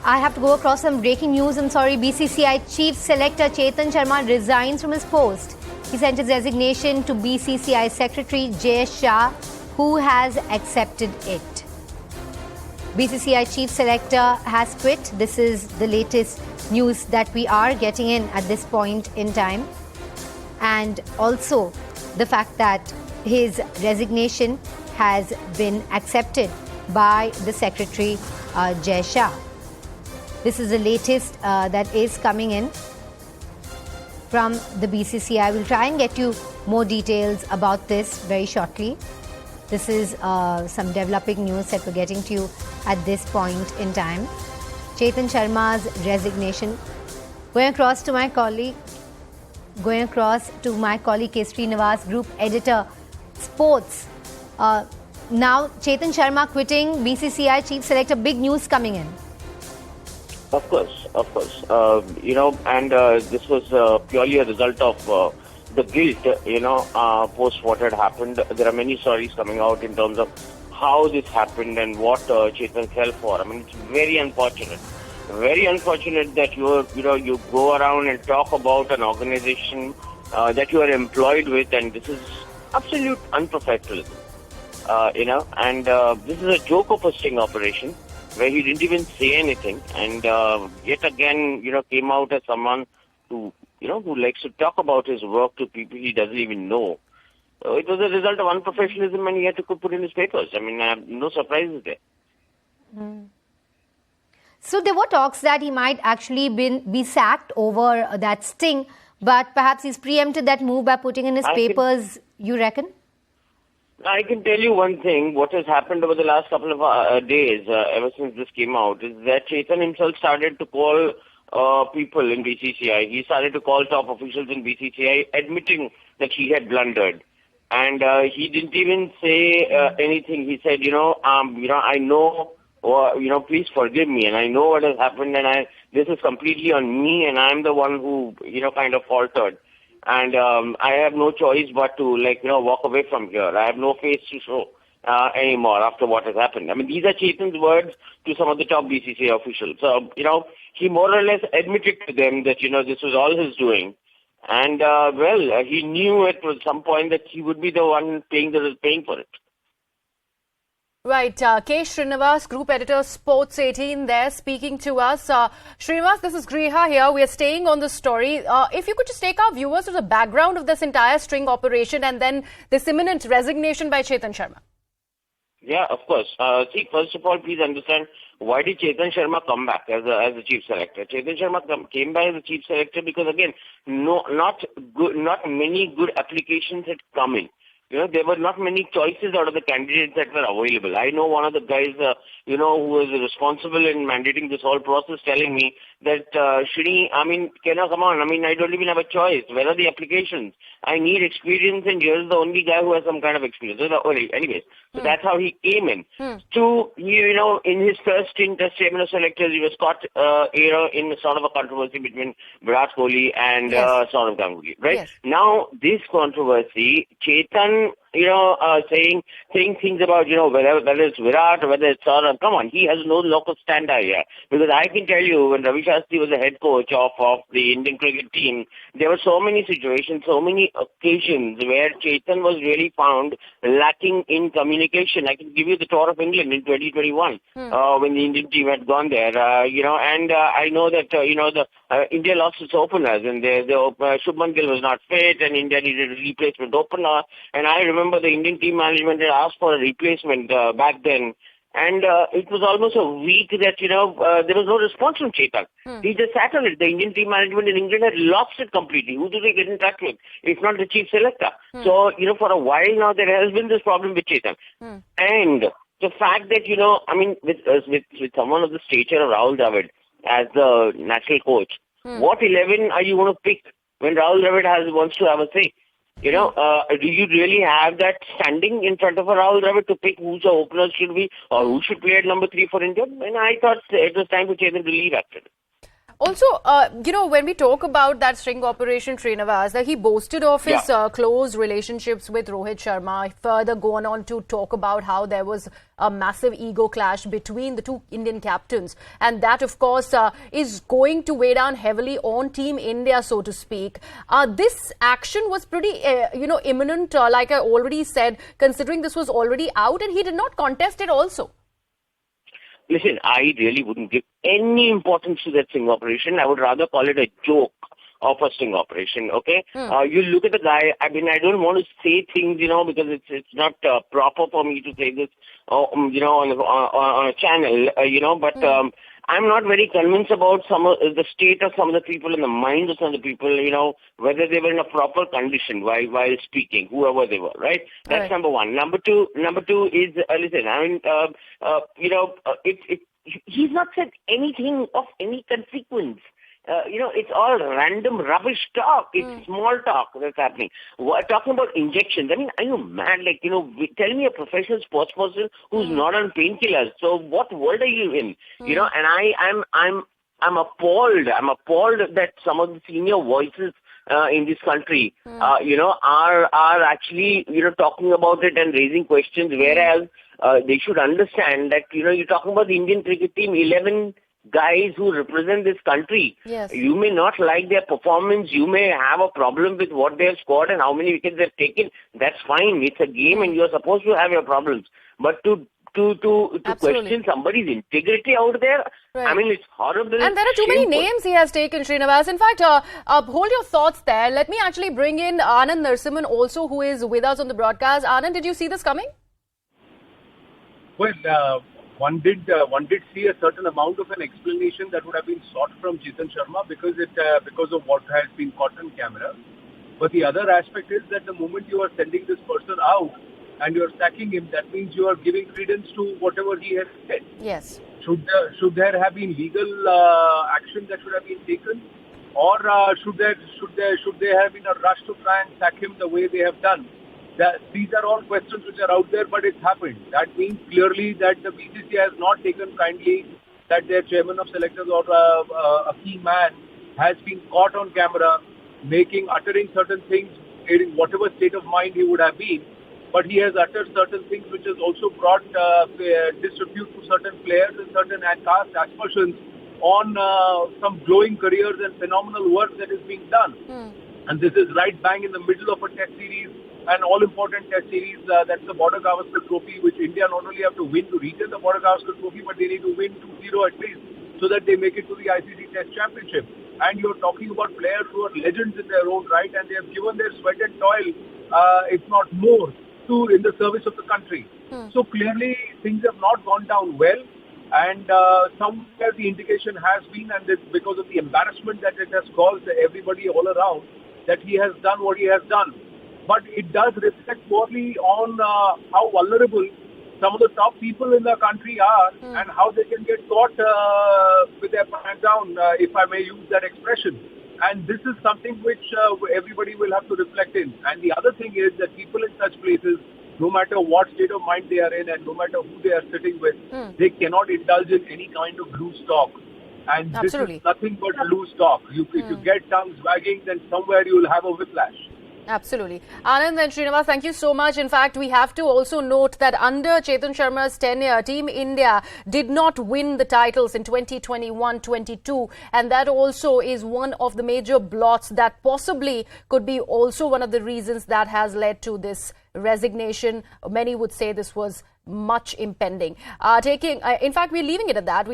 I have to go across some breaking news. I'm sorry. BCCI Chief Selector Chetan Sharma resigns from his post. He sent his resignation to BCCI Secretary Jay Shah, who has accepted it. BCCI Chief Selector has quit. This is the latest news that we are getting in at this point in time. And also the fact that his resignation has been accepted by the Secretary Jay Shah. This is the latest that is coming in from the BCCI. We'll try and get you more details about this very shortly. This is some developing news that we're getting to you at this point in time. Chetan Sharma's resignation. Going across to my colleague K. Srinivas, Group Editor, Sports. Now Chetan Sharma quitting BCCI Chief Selector. Big news coming in. Of course. And this was purely a result of the guilt, post what had happened. There are many stories coming out in terms of how this happened and what Chetan fell for. I mean, it's very unfortunate that you go around and talk about an organization that you are employed with, and this is absolute unprofessionalism. And this is a joke of a sting operation where he didn't even say anything, and yet again, came out as someone who likes to talk about his work to people he doesn't even know. It was a result of unprofessionalism, and he had to put in his papers. I mean, no surprises there. So there were talks that he might actually be sacked over that sting, but perhaps he's preempted that move by putting in his papers, you reckon? I can tell you one thing. What has happened over the last couple of days, ever since this came out, is that Chetan himself started to call people in BCCI. He started to call top officials in BCCI, admitting that he had blundered. And he didn't even say anything. He said, I know, please forgive me, and I know what has happened, and this is completely on me, and I'm the one who, kind of faltered. And I have no choice but to, walk away from here. I have no face to show anymore after what has happened. I mean, these are Chetan's words to some of the top BCCI officials. So, he more or less admitted to them that, this was all his doing. And, he knew at some point that he would be the one paying for it. Right, K. Srinivas, Group Editor, Sports 18 there speaking to us. Srinivas, this is Griha here. We are staying on the story. If you could just take our viewers to the background of this entire sting operation and then this imminent resignation by Chetan Sharma. Yeah, of course. First of all, please understand, why did Chetan Sharma come back as a chief selector? Chetan Sharma came back as a chief selector because, again, not many good applications had come in. There were not many choices out of the candidates that were available. I know one of the guys, who was responsible in mandating this whole process, telling me that, Shri, come on, I don't even have a choice. Where are the applications? I need experience, and here's the only guy who has some kind of experience. Anyways, so that's how he came in. In his first stint as chairman of selectors, he was caught, in sort of a controversy between Virat Kohli and Saurav Ganguly, right? Yes. Now, this controversy, Chetan, saying things about, whether it's Virat or whether it's Saurav. Come on, he has no locus standi here. Because I can tell you, when Ravi Shastri was the head coach of the Indian cricket team, there were so many situations, so many occasions where Chetan was really found lacking in communication. I can give you the tour of England in 2021, when the Indian team had gone there, and I know that, India lost its openers, and Shubman Gill was not fit, and India needed a replacement opener, and I remember the Indian team management had asked for a replacement back then, and it was almost a week that, there was no response from Chetan. He just sat on it. The Indian team management in England had lost it completely. Who do they get in touch with, if not the chief selector? So, for a while now, there has been this problem with Chetan. And the fact that, with someone of the stature of Rahul Dravid as the national coach, what 11 are you going to pick when Rahul Dravid wants to have a say? Do you really have that standing in front of a Rahul Dravid to pick who the openers should be or who should play at number 3 for India? And I thought it was time for Chetan to leave, actually. Also, when we talk about that string operation, Srinivas, that he boasted of his close relationships with Rohit Sharma, further gone on to talk about how there was a massive ego clash between the two Indian captains. And that, of course, is going to weigh down heavily on Team India, so to speak. This action was pretty, imminent, like I already said, considering this was already out, and he did not contest it also. Listen, I really wouldn't give any importance to that sting operation. I would rather call it a joke of a sting operation, okay? You look at the guy, I mean, I don't want to say things, because it's not proper for me to say this, on a channel, but I'm not very convinced about some of the state of some of the people and the mind of some of the people, whether they were in a proper condition while speaking, whoever they were, right? That's number one. Number two is, listen, I mean, he's not said anything of any consequence. It's all random rubbish talk. It's small talk that's happening. Talking about injections. I mean, are you mad? Tell me a professional sports person who's not on painkillers. So what world are you in? And I'm appalled. I'm appalled that some of the senior voices in this country, are actually, talking about it and raising questions, whereas they should understand that, you're talking about the Indian cricket team, 11 guys who represent this country. Yes. You may not like their performance. You may have a problem with what they have scored and how many wickets they've taken. That's fine. It's a game and you're supposed to have your problems. But to question somebody's integrity out there, I mean, it's horrible. And there are too many names he has taken, Srinivas. In fact, hold your thoughts there. Let me actually bring in Anand Narasimhan also, who is with us on the broadcast. Anand, did you see this coming? Well, one did see a certain amount of an explanation that would have been sought from Chetan Sharma because of what has been caught on camera. But the other aspect is that the moment you are sending this person out and you are sacking him, that means you are giving credence to whatever he has said. Yes. Should there have been legal action that should have been taken, or should there have been a rush to try and sack him the way they have done? These are all questions which are out there, but it's happened. That means clearly that the BCCI has not taken kindly that their chairman of selectors or a key man has been caught on camera uttering certain things in whatever state of mind he would have been. But he has uttered certain things which has also brought disrepute to certain players and certain cast aspersions on some glowing careers and phenomenal work that is being done. And this is right bang in the middle of a test series, an all-important test series. That's the Border Gavaskar Trophy, which India not only have to win to retain the Border Gavaskar Trophy, but they need to win 2-0 at least so that they make it to the ICC Test Championship. And you're talking about players who are legends in their own right, and they have given their sweat and toil, if not more, in the service of the country. So clearly things have not gone down well, and somewhere the indication has been, and it's because of the embarrassment that it has caused everybody all around, that he has done what he has done. But it does reflect poorly on how vulnerable some of the top people in the country are and how they can get caught with their pants down, if I may use that expression. And this is something which everybody will have to reflect in. And the other thing is that people in such places, no matter what state of mind they are in and no matter who they are sitting with, they cannot indulge in any kind of loose talk. And this is nothing but loose talk. If you get tongues wagging, then somewhere you will have a whiplash. Absolutely. Anand and Srinivas, thank you so much. In fact, we have to also note that under Chetan Sharma's tenure, Team India did not win the titles in 2021-22, and that also is one of the major blots that possibly could be also one of the reasons that has led to this resignation. Many would say this was much impending. In fact, we're leaving it at that.